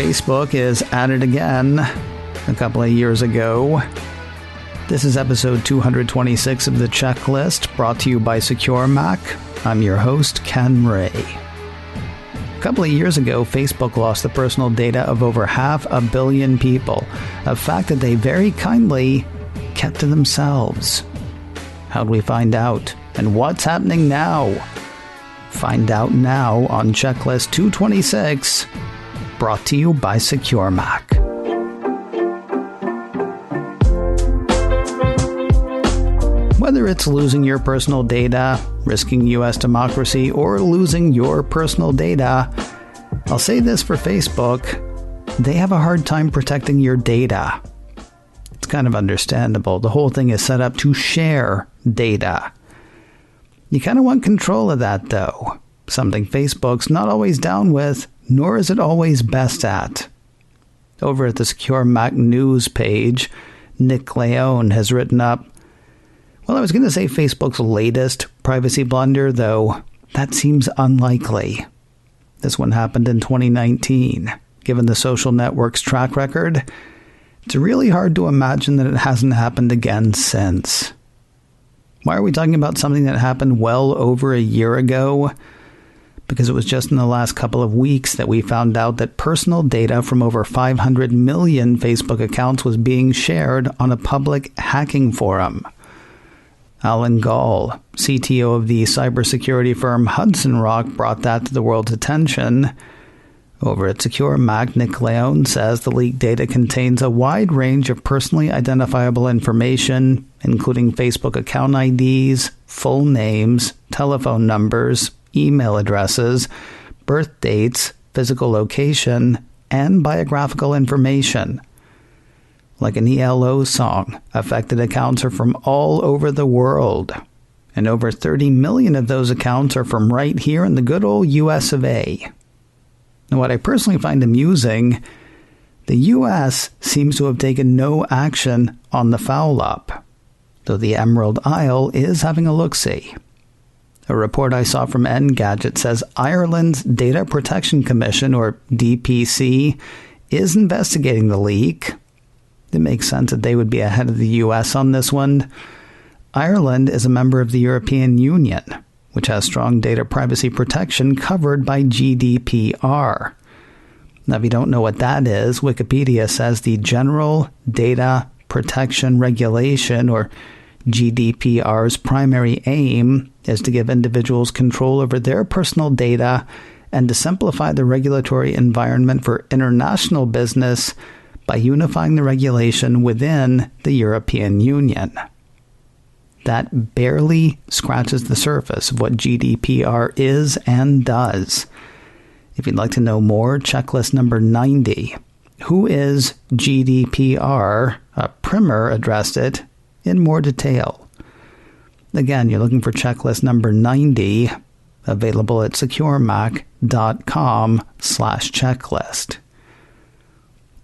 Facebook is at it again a couple of years ago. This is episode 226 of The Checklist, brought to you by Secure Mac. I'm your host, Ken Ray. A couple of years ago, Facebook lost the personal data of over 500 million people, a fact that they very kindly kept to themselves. How'd we find out? And what's happening now? Find out now on Checklist 226, brought to you by Secure Mac. Whether it's losing your personal data, risking U.S. democracy, or losing your personal data, I'll say this for Facebook, they have a hard time protecting your data. It's kind of understandable. The whole thing is set up to share data. You kind of want control of that, though. Something Facebook's not always down with, nor is it always best at. Over at the Secure Mac News page, Nick Leone has written up, well, I was going to say Facebook's latest privacy blunder, though that seems unlikely. This one happened in 2019. Given the social network's track record, it's really hard to imagine that it hasn't happened again since. Why are we talking about something that happened well over a year ago? Because it was just in the last couple of weeks that we found out that personal data from over 500 million Facebook accounts was being shared on a public hacking forum. Alan Gall, CTO of the cybersecurity firm Hudson Rock, brought that to the world's attention. Over at Secure Mac, Nick Leone says the leaked data contains a wide range of personally identifiable information, including Facebook account IDs, full names, telephone numbers, email addresses, birth dates, physical location, and biographical information. Like an ELO song, affected accounts are from all over the world, and over 30 million of those accounts are from right here in the good old US of A. Now, what I personally find amusing, the US seems to have taken no action on the foul-up, though the Emerald Isle is having a look-see. A report I saw from Engadget says Ireland's Data Protection Commission, or DPC, is investigating the leak. It makes sense that they would be ahead of the US on this one. Ireland is a member of the European Union, which has strong data privacy protection covered by GDPR. Now, if you don't know what that is, Wikipedia says the General Data Protection Regulation, or GDPR's primary aim is to give individuals control over their personal data and to simplify the regulatory environment for international business by unifying the regulation within the European Union. That barely scratches the surface of what GDPR is and does. If you'd like to know more, checklist number 90. Who is GDPR? A primer addressed it in more detail. Again, you're looking for checklist number 90, available at securemac.com/checklist.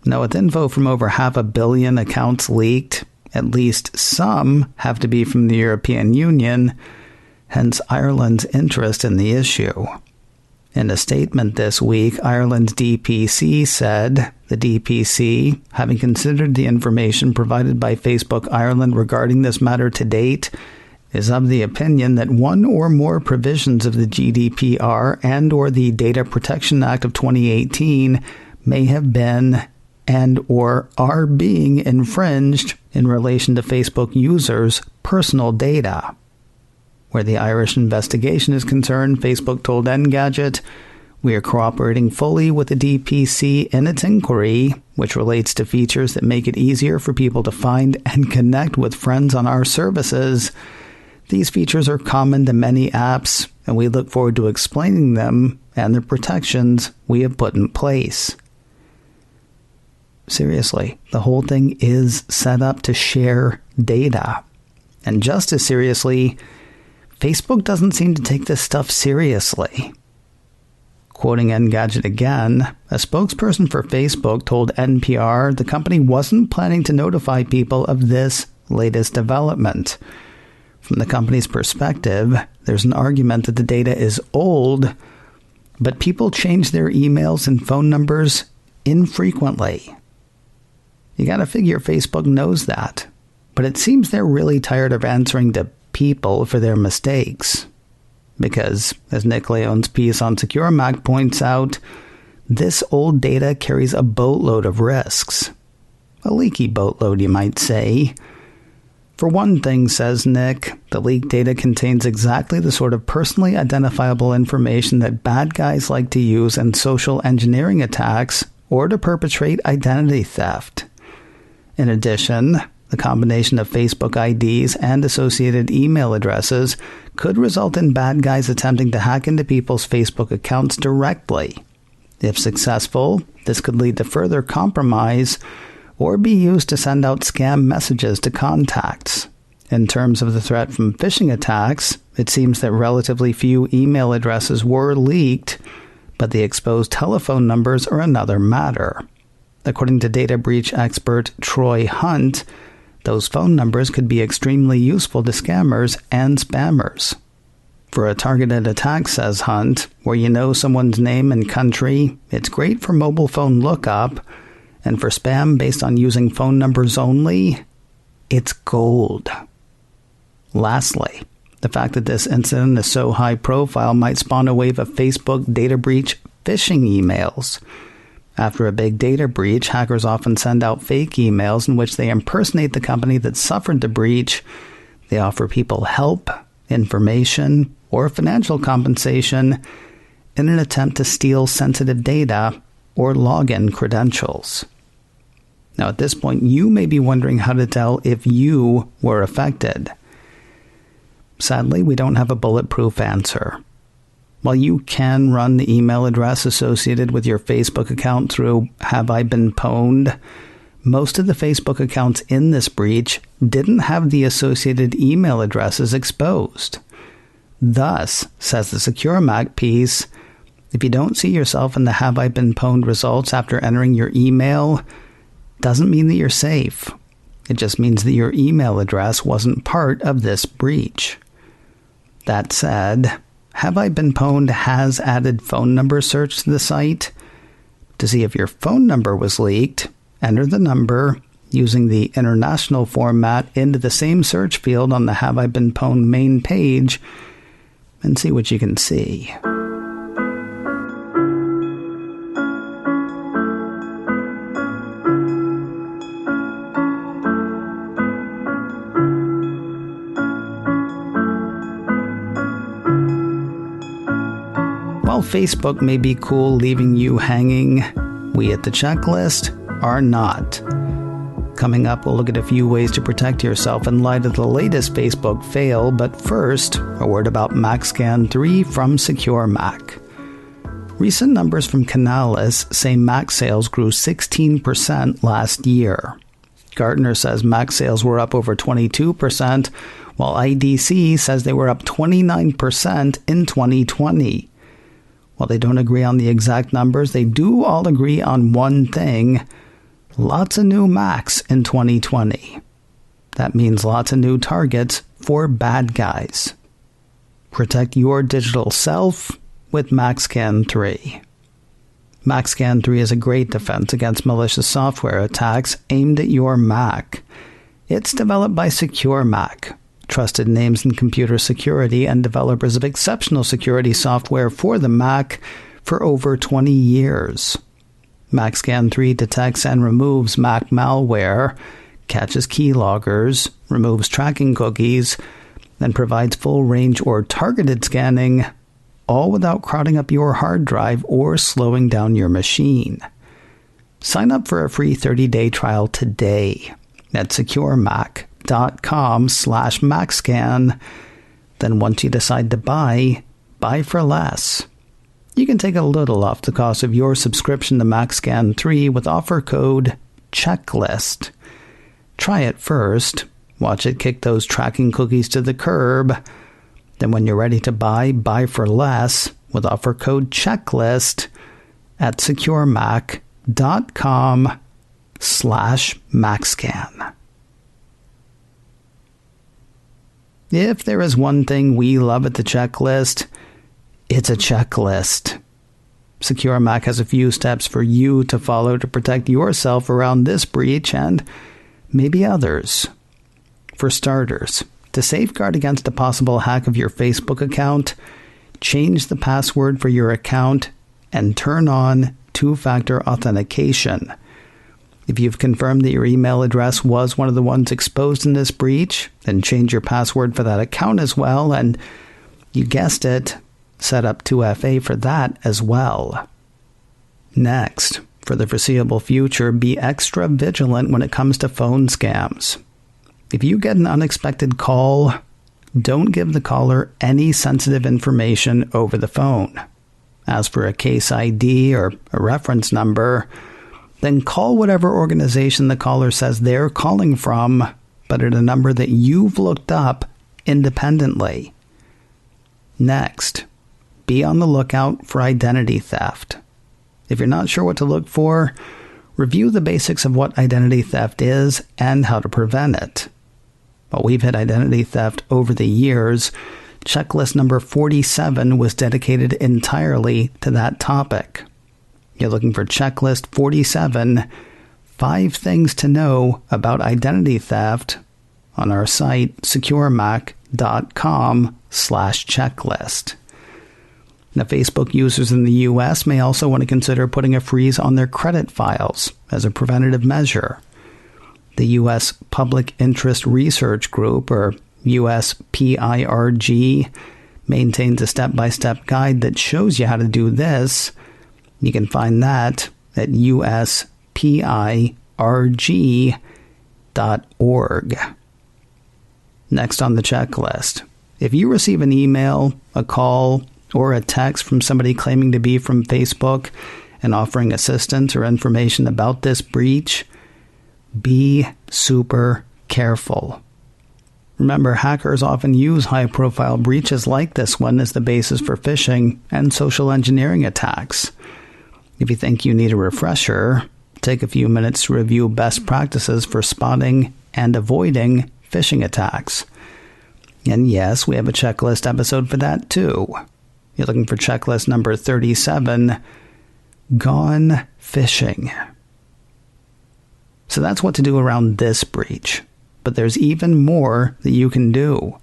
Now, with info from over 500 million accounts leaked, at least some have to be from the European Union, hence Ireland's interest in the issue. In a statement this week, Ireland's DPC said, the DPC, having considered the information provided by Facebook Ireland regarding this matter to date, is of the opinion that one or more provisions of the GDPR and or the Data Protection Act of 2018 may have been and or are being infringed in relation to Facebook users' personal data. Where the Irish investigation is concerned, Facebook told Engadget, "We are cooperating fully with the DPC in its inquiry, which relates to features that make it easier for people to find and connect with friends on our services. These features are common to many apps, and we look forward to explaining them and the protections we have put in place." Seriously, the whole thing is set up to share data. And just as seriously, Facebook doesn't seem to take this stuff seriously. Quoting Engadget again, a spokesperson for Facebook told NPR the company wasn't planning to notify people of this latest development. From the company's perspective, there's an argument that the data is old, but people change their emails and phone numbers infrequently. You gotta figure Facebook knows that, but it seems they're really tired of answering to people for their mistakes. Because, as Nick Leone's piece on Secure Mac points out, this old data carries a boatload of risks. A leaky boatload, you might say. For one thing, says Nick, the leaked data contains exactly the sort of personally identifiable information that bad guys like to use in social engineering attacks or to perpetrate identity theft. In addition, the combination of Facebook IDs and associated email addresses could result in bad guys attempting to hack into people's Facebook accounts directly. If successful, this could lead to further compromise or be used to send out scam messages to contacts. In terms of the threat from phishing attacks, it seems that relatively few email addresses were leaked, but the exposed telephone numbers are another matter. According to data breach expert Troy Hunt, those phone numbers could be extremely useful to scammers and spammers. For a targeted attack, says Hunt, where you know someone's name and country, it's great for mobile phone lookup, and for spam based on using phone numbers only, it's gold. Lastly, the fact that this incident is so high profile might spawn a wave of Facebook data breach phishing emails. After a big data breach, hackers often send out fake emails in which they impersonate the company that suffered the breach. They offer people help, information, or financial compensation in an attempt to steal sensitive data or login credentials. Now, at this point, you may be wondering how to tell if you were affected. Sadly, we don't have a bulletproof answer. While you can run the email address associated with your Facebook account through Have I Been Pwned, most of the Facebook accounts in this breach didn't have the associated email addresses exposed. Thus, says the Secure Mac piece, if you don't see yourself in the Have I Been Pwned results after entering your email, doesn't mean that you're safe. It just means that your email address wasn't part of this breach. That said, Have I Been Pwned has added phone number search to the site. To see if your phone number was leaked, enter the number using the international format into the same search field on the Have I Been Pwned main page and see what you can see. While Facebook may be cool leaving you hanging, we at The Checklist are not. Coming up, we'll look at a few ways to protect yourself in light of the latest Facebook fail, but first, a word about MacScan 3 from Secure Mac. Recent numbers from Canalys say Mac sales grew 16% last year. Gartner says Mac sales were up over 22%, while IDC says they were up 29% in 2020. While they don't agree on the exact numbers, they do all agree on one thing: lots of new Macs in 2020. That means lots of new targets for bad guys. Protect your digital self with MacScan 3. MacScan 3 is a great defense against malicious software attacks aimed at your Mac. It's developed by Secure Mac, trusted names in computer security and developers of exceptional security software for the Mac for over 20 years. MacScan 3 detects and removes Mac malware, catches keyloggers, removes tracking cookies, and provides full range or targeted scanning, all without crowding up your hard drive or slowing down your machine. Sign up for a free 30-day trial today at securemac.com/MacScan. Then once you decide to buy for less. You can take a little off the cost of your subscription to MacScan 3 with offer code CHECKLIST. Try it first, watch it kick those tracking cookies to the curb. Then when you're ready to buy for less with offer code CHECKLIST at securemac.com/MacScan. If there is one thing we love at The Checklist, it's a checklist. Secure Mac has a few steps for you to follow to protect yourself around this breach and maybe others. For starters, to safeguard against a possible hack of your Facebook account, change the password for your account and turn on two-factor authentication. If you've confirmed that your email address was one of the ones exposed in this breach, then change your password for that account as well, and you guessed it, set up 2FA for that as well. Next, for the foreseeable future, be extra vigilant when it comes to phone scams. If you get an unexpected call, don't give the caller any sensitive information over the phone. As for a case ID or a reference number, then call whatever organization the caller says they're calling from, but at a number that you've looked up independently. Next, be on the lookout for identity theft. If you're not sure what to look for, review the basics of what identity theft is and how to prevent it. While we've had identity theft over the years, checklist number 47 was dedicated entirely to that topic. You're looking for checklist 47, 5 things to know about identity theft, on our site, securemac.com/checklist. Now, Facebook users in the U.S. may also want to consider putting a freeze on their credit files as a preventative measure. The U.S. Public Interest Research Group, or USPIRG, maintains a step-by-step guide that shows you how to do this. You can find that at uspirg.org. Next on the checklist, if you receive an email, a call, or a text from somebody claiming to be from Facebook and offering assistance or information about this breach, be super careful. Remember, hackers often use high-profile breaches like this one as the basis for phishing and social engineering attacks. If you think you need a refresher, take a few minutes to review best practices for spotting and avoiding phishing attacks. And yes, we have a checklist episode for that too. You're looking for checklist number 37, Gone Phishing. So that's what to do around this breach. But there's even more that you can do.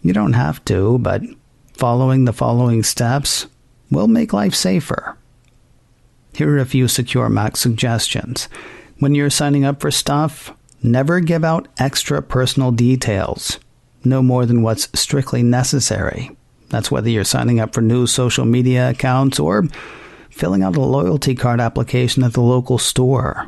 You don't have to, but following the following steps will make life safer. Here are a few Secure Mac suggestions. When you're signing up for stuff, never give out extra personal details. No more than what's strictly necessary. That's whether you're signing up for new social media accounts or filling out a loyalty card application at the local store.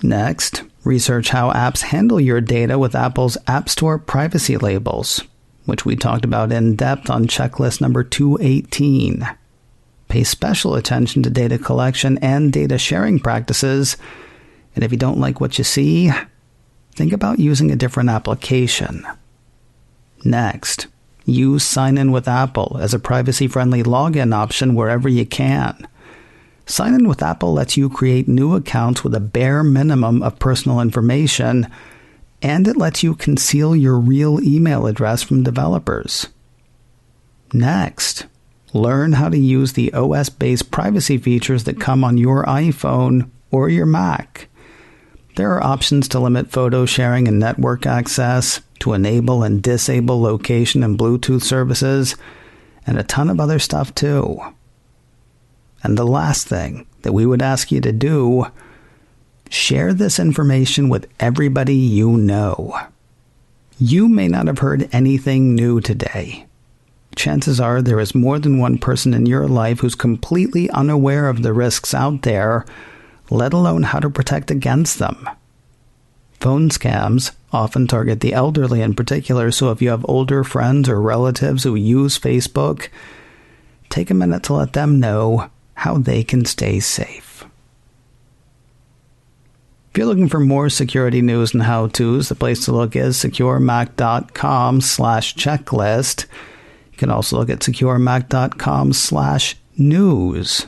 Next, research how apps handle your data with Apple's App Store privacy labels, which we talked about in depth on checklist number 218. Pay special attention to data collection and data sharing practices, and if you don't like what you see, think about using a different application. Next, use Sign In with Apple as a privacy-friendly login option wherever you can. Sign In with Apple lets you create new accounts with a bare minimum of personal information, and it lets you conceal your real email address from developers. Next, learn how to use the OS-based privacy features that come on your iPhone or your Mac. There are options to limit photo sharing and network access, to enable and disable location and Bluetooth services, and a ton of other stuff too. And the last thing that we would ask you to do, share this information with everybody you know. You may not have heard anything new today. Chances are there is more than one person in your life who's completely unaware of the risks out there, let alone how to protect against them. Phone scams often target the elderly in particular, so if you have older friends or relatives who use Facebook, take a minute to let them know how they can stay safe. If you're looking for more security news and how-tos, the place to look is securemac.com/checklist. You can also look at securemac.com/news.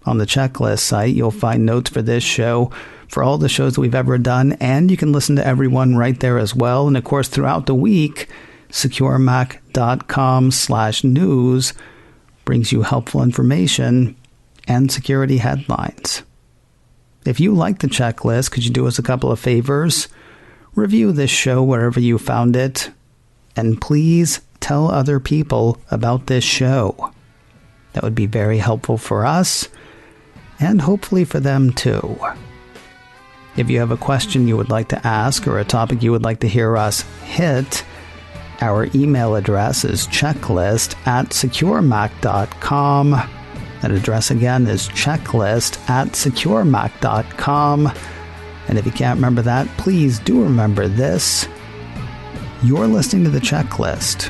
On the checklist site, you'll find notes for this show, for all the shows that we've ever done, and you can listen to everyone right there as well. And of course, throughout the week, securemac.com/news brings you helpful information and security headlines. If you like the checklist, could you do us a couple of favors? Review this show wherever you found it, and please tell other people about this show. That would be very helpful for us, and hopefully for them too. If you have a question you would like to ask or a topic you would like to hear us hit, our email address is checklist@securemac.com. That address again is checklist@securemac.com. And if you can't remember that, please do remember this. You're listening to The Checklist,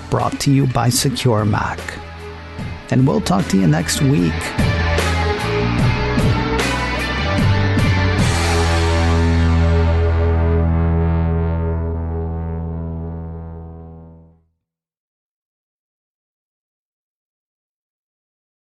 brought to you by Secure Mac. And we'll talk to you next week.